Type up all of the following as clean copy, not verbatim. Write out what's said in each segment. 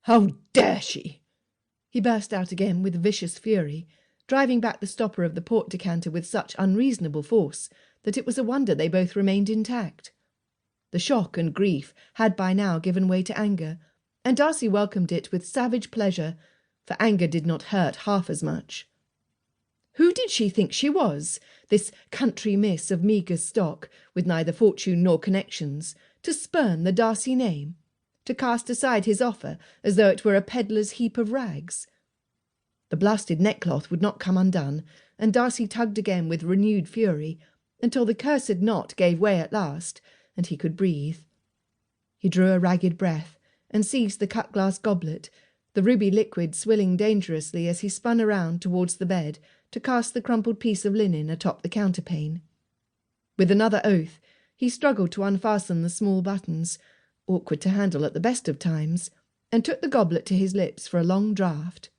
How dare she?" he burst out again with vicious fury, driving back the stopper of the port decanter with such unreasonable force that it was a wonder they both remained intact. The shock and grief had by now given way to anger, and Darcy welcomed it with savage pleasure, for anger did not hurt half as much. Who did she think she was, this country miss of meagre stock, with neither fortune nor connections, to spurn the Darcy name, to cast aside his offer as though it were a pedlar's heap of rags? The blasted neckcloth would not come undone, and Darcy tugged again with renewed fury, until the cursed knot gave way at last, and he could breathe. He drew a ragged breath, and seized the cut-glass goblet, the ruby liquid swilling dangerously as he spun around towards the bed to cast the crumpled piece of linen atop the counterpane. With another oath, he struggled to unfasten the small buttons, awkward to handle at the best of times, and took the goblet to his lips for a long draught.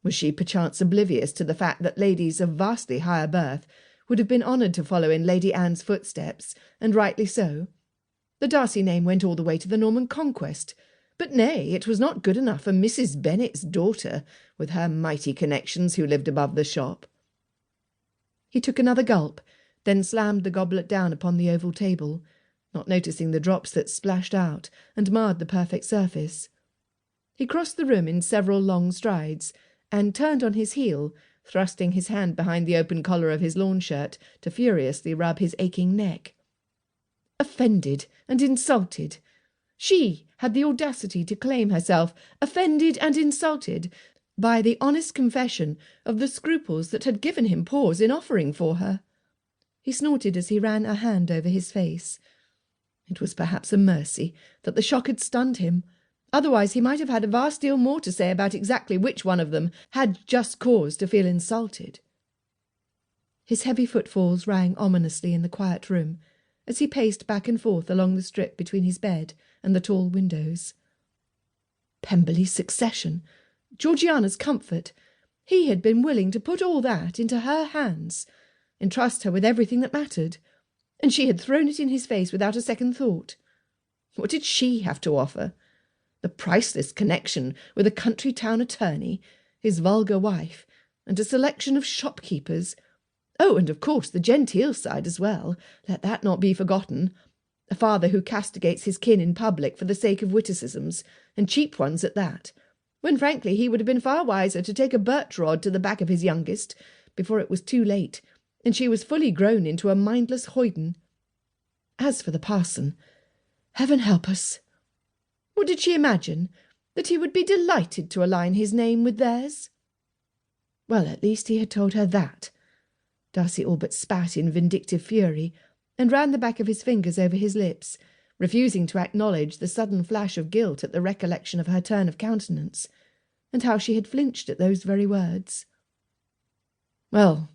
Was she perchance oblivious to the fact that ladies of vastly higher birth would have been honoured to follow in Lady Anne's footsteps, and rightly so? The Darcy name went all the way to the Norman Conquest, but nay, it was not good enough for Mrs. Bennet's daughter, with her mighty connections who lived above the shop. He took another gulp, then slammed the goblet down upon the oval table, not noticing the drops that splashed out and marred the perfect surface. He crossed the room in several long strides, and turned on his heel, thrusting his hand behind the open collar of his lawn shirt to furiously rub his aching neck. Offended and insulted! She had the audacity to claim herself offended and insulted by the honest confession of the scruples that had given him pause in offering for her. He snorted as he ran a hand over his face. It was perhaps a mercy that the shock had stunned him. Otherwise he might have had a vast deal more to say about exactly which one of them had just cause to feel insulted. His heavy footfalls rang ominously in the quiet room as he paced back and forth along the strip between his bed and the tall windows. Pemberley's succession, Georgiana's comfort, he had been willing to put all that into her hands, entrust her with everything that mattered, and she had thrown it in his face without a second thought. What did she have to offer? The priceless connection with a country town attorney, his vulgar wife, and a selection of shopkeepers. Oh, and of course the genteel side as well, let that not be forgotten. A father who castigates his kin in public for the sake of witticisms, and cheap ones at that, when frankly he would have been far wiser to take a birch rod to the back of his youngest, before it was too late, and she was fully grown into a mindless hoyden. As for the parson, heaven help us! What did she imagine? That he would be delighted to align his name with theirs? Well, at least he had told her that. Darcy all but spat in vindictive fury, and ran the back of his fingers over his lips, refusing to acknowledge the sudden flash of guilt at the recollection of her turn of countenance, and how she had flinched at those very words. Well,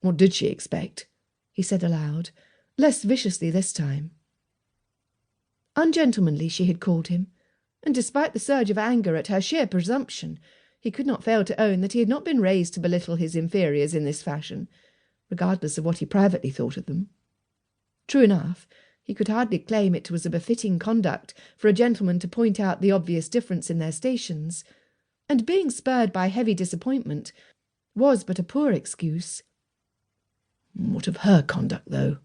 what did she expect? He said aloud, less viciously this time. Ungentlemanly she had called him, and despite the surge of anger at her sheer presumption, he could not fail to own that he had not been raised to belittle his inferiors in this fashion, regardless of what he privately thought of them. True enough, he could hardly claim it was a befitting conduct for a gentleman to point out the obvious difference in their stations, and being spurred by heavy disappointment was but a poor excuse. What of her conduct, though?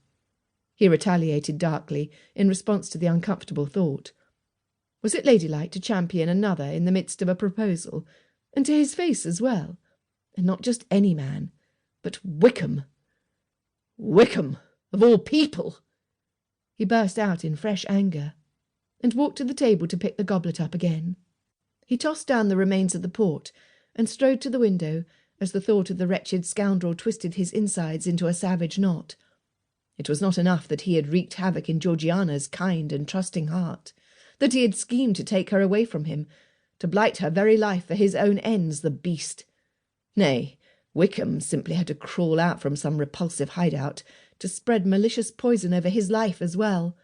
He retaliated darkly in response to the uncomfortable thought. Was it ladylike to champion another in the midst of a proposal, and to his face as well, and not just any man, but Wickham? Wickham, of all people! He burst out in fresh anger, and walked to the table to pick the goblet up again. He tossed down the remains of the port, and strode to the window as the thought of the wretched scoundrel twisted his insides into a savage knot. It was not enough that he had wreaked havoc in Georgiana's kind and trusting heart, that he had schemed to take her away from him, to blight her very life for his own ends, the beast. Nay, Wickham simply had to crawl out from some repulsive hideout to spread malicious poison over his life as well.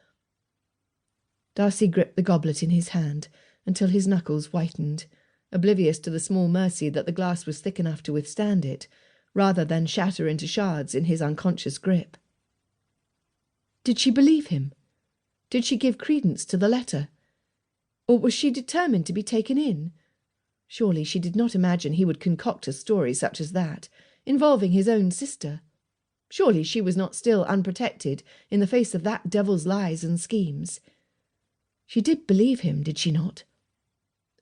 Darcy gripped the goblet in his hand until his knuckles whitened, oblivious to the small mercy that the glass was thick enough to withstand it, rather than shatter into shards in his unconscious grip. Did she believe him? Did she give credence to the letter? Or was she determined to be taken in? Surely she did not imagine he would concoct a story such as that, involving his own sister. Surely she was not still unprotected in the face of that devil's lies and schemes. She did believe him, did she not?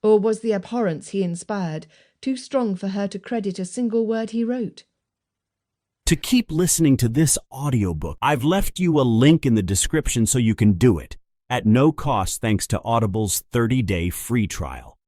Or was the abhorrence he inspired too strong for her to credit a single word he wrote? To keep listening to this audiobook, I've left you a link in the description so you can do it, at no cost thanks to Audible's 30-day free trial.